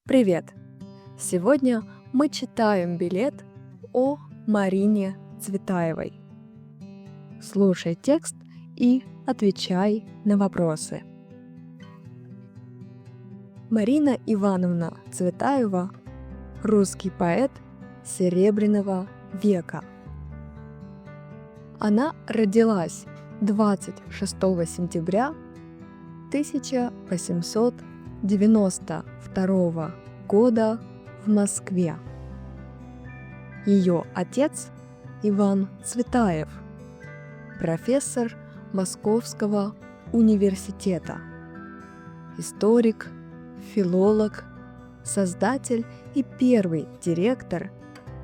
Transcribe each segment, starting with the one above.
Привет! Сегодня мы читаем билет о Марине Цветаевой. Слушай текст и отвечай на вопросы. Марина Ивановна Цветаева – русский поэт Серебряного века. Она родилась 26 сентября 1892 года в Москве. Ее отец Иван Цветаев, профессор Московского университета, историк, филолог, создатель и первый директор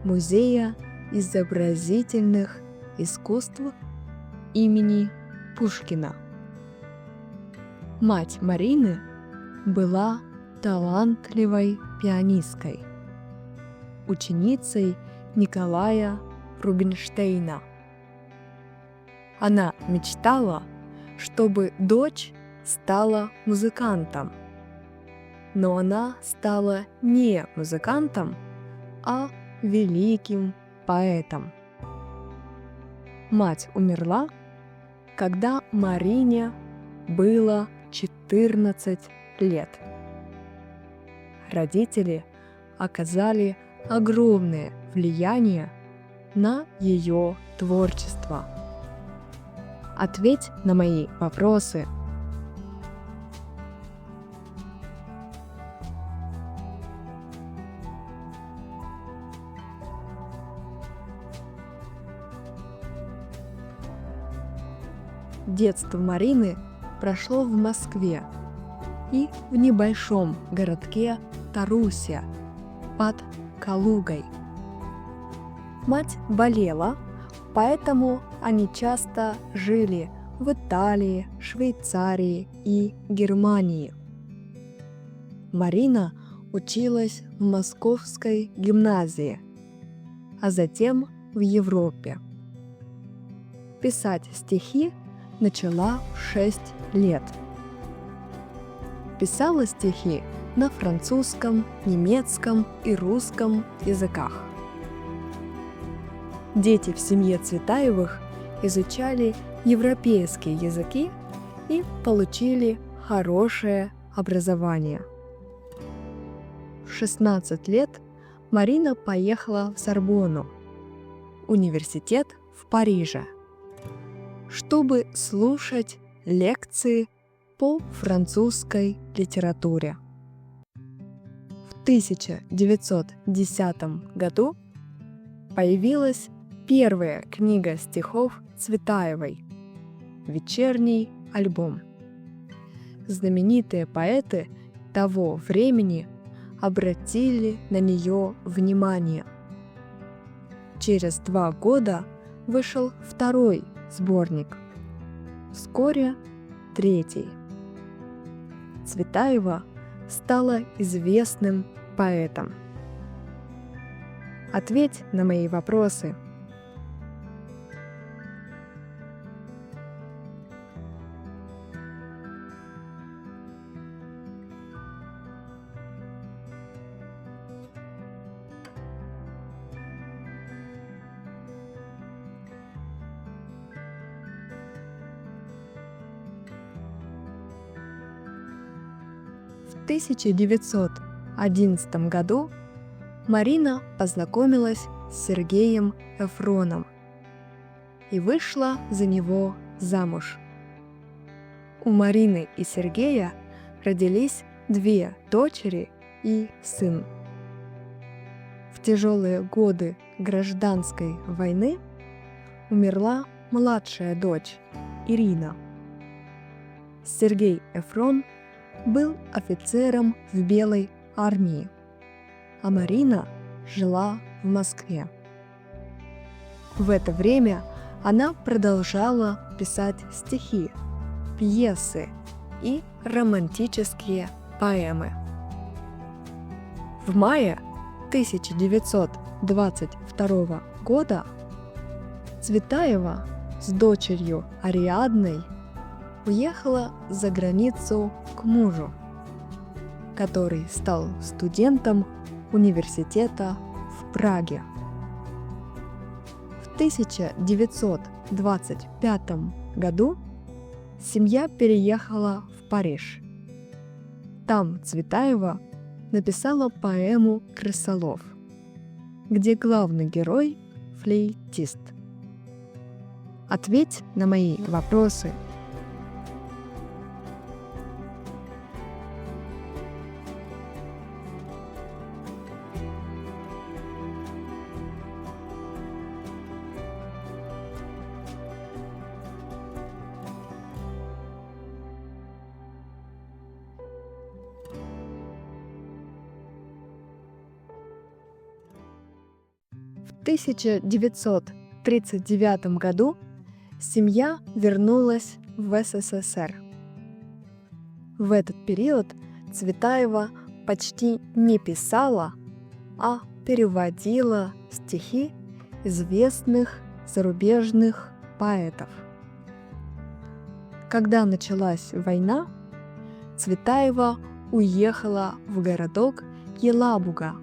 Музея изобразительных искусств имени Пушкина. Мать Марины была талантливой пианисткой, ученицей Николая Рубинштейна. Она мечтала, чтобы дочь стала музыкантом, но она стала не музыкантом, а великим поэтом. Мать умерла, когда Марине было 14 лет. Родители оказали огромное влияние на ее творчество. Ответь на мои вопросы. Детство Марины прошло в Москве и в небольшом городке Тарусе под Калугой. Мать болела, поэтому они часто жили в Италии, Швейцарии и Германии. Марина училась в Московской гимназии, а затем в Европе. Писать стихи начала в 6 лет. Писала стихи на французском, немецком и русском языках. Дети в семье Цветаевых изучали европейские языки и получили хорошее образование. В 16 лет Марина поехала в Сорбонну, университет в Париже, чтобы слушать лекции по французской литературе. В 1910 году появилась первая книга стихов Цветаевой «Вечерний альбом». Знаменитые поэты того времени обратили на нее внимание. Через 2 года вышел второй сборник, вскоре третий. Цветаева стала известным поэтом. Ответь на мои вопросы. В 1911 году Марина познакомилась с Сергеем Эфроном и вышла за него замуж. У Марины и Сергея родились 2 дочери и сын. В тяжелые годы гражданской войны умерла младшая дочь Ирина. Сергей Эфрон был офицером в Белой армии, а Марина жила в Москве. В это время она продолжала писать стихи, пьесы и романтические поэмы. В мае 1922 года Цветаева с дочерью Ариадной уехала за границу к мужу, который стал студентом университета в Праге. В 1925 году семья переехала в Париж. Там Цветаева написала поэму «Крысолов», где главный герой – флейтист. Ответь на мои вопросы. В 1939 году семья вернулась в СССР. В этот период Цветаева почти не писала, а переводила стихи известных зарубежных поэтов. Когда началась война, Цветаева уехала в городок Елабуга.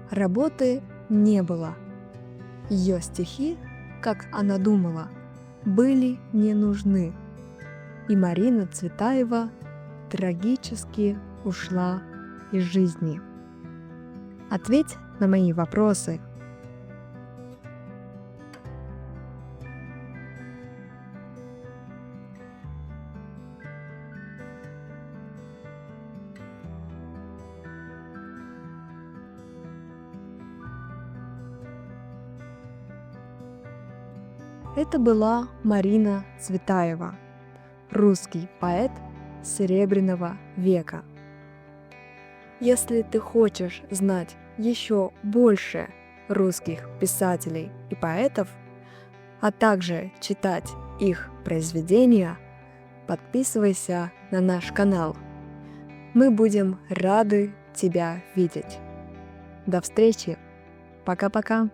Работы не было. Ее стихи, как она думала, были не нужны. И Марина Цветаева трагически ушла из жизни. Ответь на мои вопросы. Это была Марина Цветаева, русский поэт Серебряного века. Если ты хочешь знать еще больше русских писателей и поэтов, а также читать их произведения, подписывайся на наш канал. Мы будем рады тебя видеть. До встречи. Пока-пока.